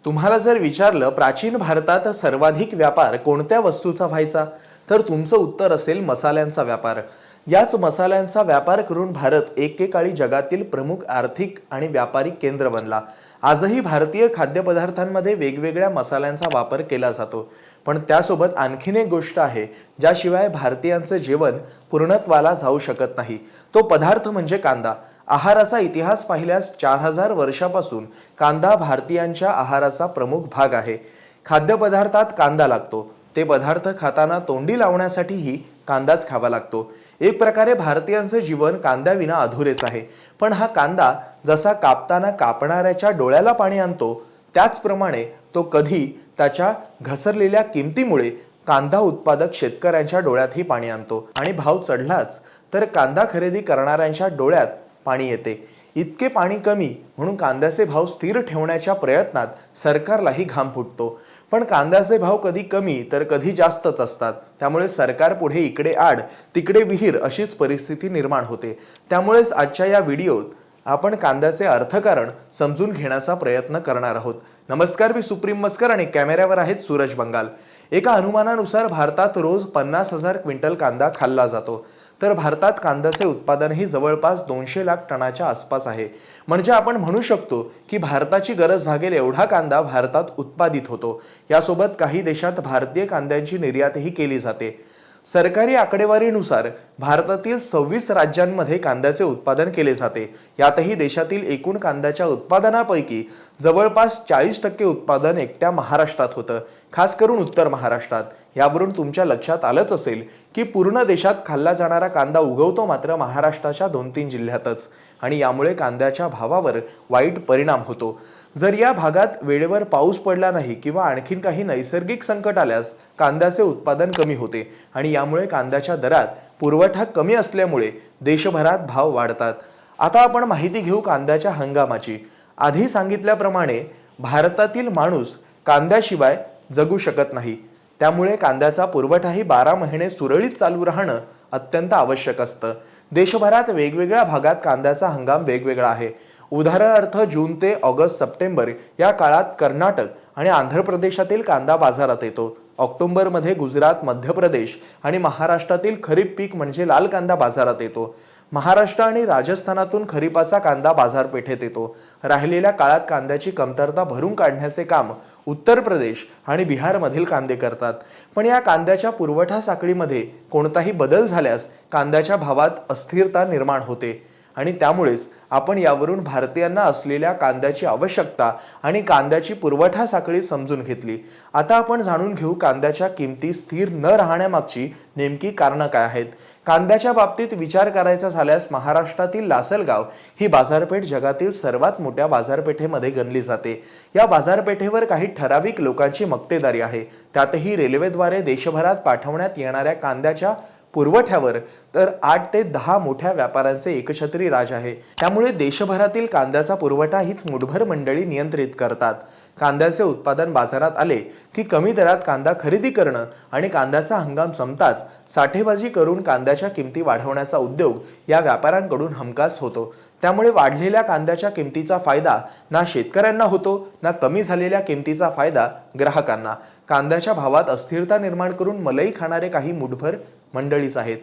तुम्हाला जर विचारलं प्राचीन भारतात सर्वाधिक व्यापार कोणत्या वस्तूचा व्हायचा, तर तुमचं उत्तर असेल मसाल्यांचा व्यापार। याच मसाल्यांचा व्यापार करून भारत एकेकाळी जगातील प्रमुख आर्थिक आणि व्यापारिक केंद्र बनला। आजही भारतीय खाद्यपदार्थांमध्ये वेगवेगळ्या मसाल्यांचा वापर केला जातो, पण त्यासोबत आणखीन एक गोष्ट आहे ज्याशिवाय भारतीयांचे जेवण पूर्णत्वाला जाऊ शकत नाही। तो पदार्थ म्हणजे कांदा। आहाराचा इतिहास पाहिल्यास 4000 वर्षापासून कांदा भारतीयांच्या आहाराचा प्रमुख भाग आहे। खाद्यपदार्थात कांदा लागतो, ते पदार्थ खाताना तोंडी लावण्यासाठीही कांदाच खावा लागतो। एक प्रकारे भारतीयांचे जीवन कांद्याविना अधुरेच आहे। पण हा कांदा जसा कापताना कापणाऱ्याच्या डोळ्याला पाणी आणतो, त्याचप्रमाणे तो कधी त्याच्या घसरलेल्या किमतीमुळे कांदा उत्पादक शेतकऱ्यांच्या डोळ्यातही पाणी आणतो आणि भाव चढलाच तर कांदा खरेदी करणाऱ्यांच्या डोळ्यात पाणी येते। इतके पाणी कमी म्हणून कांद्याचे भाव स्थिर ठेवण्याच्या प्रयत्नात सरकारलाही घाम फुटतो, पण कांद्याचे भाव कधी कमी तर कधी जास्तच असतात। त्यामुळे सरकार पुढे इकडे आड तिकडे विहीर अशीच परिस्थिती निर्माण होते। त्यामुळेच आजच्या या व्हिडिओत आपण कांद्याचे अर्थकारण समजून घेण्याचा प्रयत्न करणार आहोत। नमस्कार, मी सुप्रीम मस्कर आणि कॅमेऱ्यावर आहेत सूरज बंगाल। एका अनुमानानुसार भारतात रोज 50,000 क्विंटल कांदा खाल्ला जातो, तर भारतात कांद्याचे उत्पादनही जवळपास 200 लाख टनाच्या आसपास आहे। म्हणजे आपण म्हणू शकतो की भारताची गरज भागेल एवढा कांदा भारतात उत्पादित होतो। यासोबत काही देशात भारतीय कांद्यांची निर्यातही केली जाते। सरकारी आकडेवारीनुसार भारतातील 26 राज्यांमध्ये कांद्याचे उत्पादन केले जाते। यातही देशातील एकूण कांद्याच्या उत्पादनापैकी जवळपास 40% उत्पादन एकट्या महाराष्ट्रात होतं, खास करून उत्तर महाराष्ट्रात। यावरून तुमच्या लक्षात आलंच असेल की पूर्ण देशात खाल्ला जाणारा कांदा उगवतो मात्र महाराष्ट्राच्या 2-3 जिल्ह्यातच, आणि यामुळे कांद्याच्या भावावर वाईट परिणाम होतो। जर या भागात वेळेवर पाऊस पडला नाही किंवा आणखीन काही नैसर्गिक संकट आल्यास कांद्याचे उत्पादन कमी होते आणि यामुळे कांद्याच्या दरात पुरवठा कमी असल्यामुळे देशभरात भाव वाढतात। आता आपण माहिती घेऊ कांद्याच्या हंगामाची। आधी सांगितल्याप्रमाणे भारतातील माणूस कांद्याशिवाय जगू शकत नाही, त्यामुळे कांद्याचा पुरवठाही 12 महिने सुरळीत चालू राहणं अत्यंत आवश्यक असतं। देशभरात वेगवेगळ्या भागात कांद्याचा हंगाम वेगवेगळा आहे। उदाहरणार्थ जून ते ऑगस्ट सप्टेंबर या काळात कर्नाटक आणि आंध्र प्रदेशातील कांदा बाजारात येतो। ऑक्टोबरमध्ये गुजरात, मध्य प्रदेश आणि महाराष्ट्रातील खरीप पीक म्हणजे लाल कांदा बाजारात येतो। महाराष्ट्र आणि राजस्थानातून खरीपाचा कांदा बाजारपेठेत येतो। राहिलेल्या काळात कांद्याची कमतरता भरून काढण्याचे काम उत्तर प्रदेश आणि बिहारमधील कांदे करतात। पण या कांद्याच्या पुरवठा साखळीमध्ये कोणताही बदल झाल्यास कांद्याच्या भावात अस्थिरता निर्माण होते आणि त्यामुळेच आपण यावरून भारतीयांना असलेल्या कांद्याची आवश्यकता आणि कांद्याची पुरवठा साखळी समजून घेतली। आता आपण जाणून घेऊ कांद्याच्या किमती स्थिर न राहण्यामागची नेमकी कारणं काय आहेत। कांद्याच्या बाबतीत विचार करायचा झाल्यास महाराष्ट्रातील लासलगाव ही बाजारपेठ जगातील सर्वात मोठ्या बाजारपेठेमध्ये गणली जाते। या बाजारपेठेवर काही ठराविक लोकांची मक्तेदारी आहे। त्यातही रेल्वेद्वारे देशभरात पाठवण्यात येणाऱ्या कांद्याच्या पुरवठ्यावर तर 8 ते 10 मोठ्या व्यापाऱ्यांचे एकछत्री राज आहे। त्यामुळे देशभरातील कांद्याचा पुरवठा हीच मुठभर मंडळी नियंत्रित करतात। कांद्याचे उत्पादन बाजारात आले की कमी दरात कांदा खरेदी करणं आणि कांद्याचा हंगाम संपताच साठेबाजी करून कांद्याच्या किमती वाढवण्याचा उद्योग या व्यापाऱ्यांकडून हमखास होतो। त्यामुळे वाढलेल्या कांद्याच्या किमतीचा फायदा ना शेतकऱ्यांना होतो ना कमी झालेल्या किमतीचा फायदा ग्राहकांना। कांद्याच्या भावात अस्थिरता निर्माण करून मलई खाणारे काही मुठभर मंडळीच आहेत।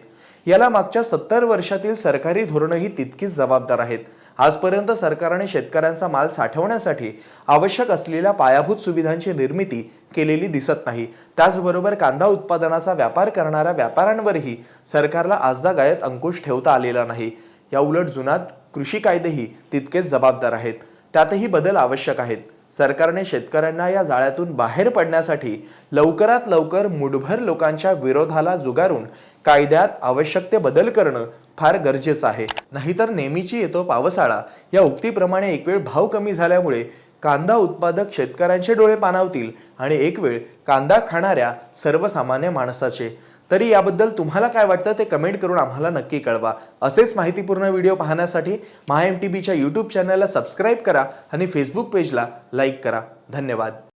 याला मागच्या 70 वर्षातील सरकारी धोरणही तितकीच जबाबदार आहेत। आजपर्यंत सरकारने शेतकऱ्यांचा माल साठवण्यासाठी आवश्यक असलेल्या पायाभूत सुविधांची निर्मिती केलेली दिसत नाही। त्याचबरोबर कांदा उत्पादनाचा व्यापार करणाऱ्या व्यापाऱ्यांवरही सरकारला आजतागायत अंकुश ठेवता आलेला नाही। या उलट जुनाट कृषी कायदेही तितकेच जबाबदार आहेत, त्यातही बदल आवश्यक आहेत। सरकारने शेतकऱ्यांना या जाळ्यातून बाहेर पडण्यासाठी लवकरात लवकर मुठभर लोकांच्या विरोधाला जुगारून कायद्यात आवश्यक ते बदल करणं फार गरजेचं आहे। नाहीतर नेहमीची येतो पावसाळा या उक्तीप्रमाणे एक वेळ भाव कमी झाल्यामुळे कांदा उत्पादक शेतकऱ्यांचे डोळे पाणावतील आणि एक वेळ कांदा खाणाऱ्या सर्वसामान्य माणसाचे। तरी याबद्दल तुम्हाला काय वाटतं ते कमेंट करून आम्हाला नक्की कळवा। असेच माहितीपूर्ण व्हिडिओ पाहण्यासाठी MyMTBच्या YouTube चॅनलला सबस्क्राइब करा आणि Facebook पेजला लाईक करा। धन्यवाद।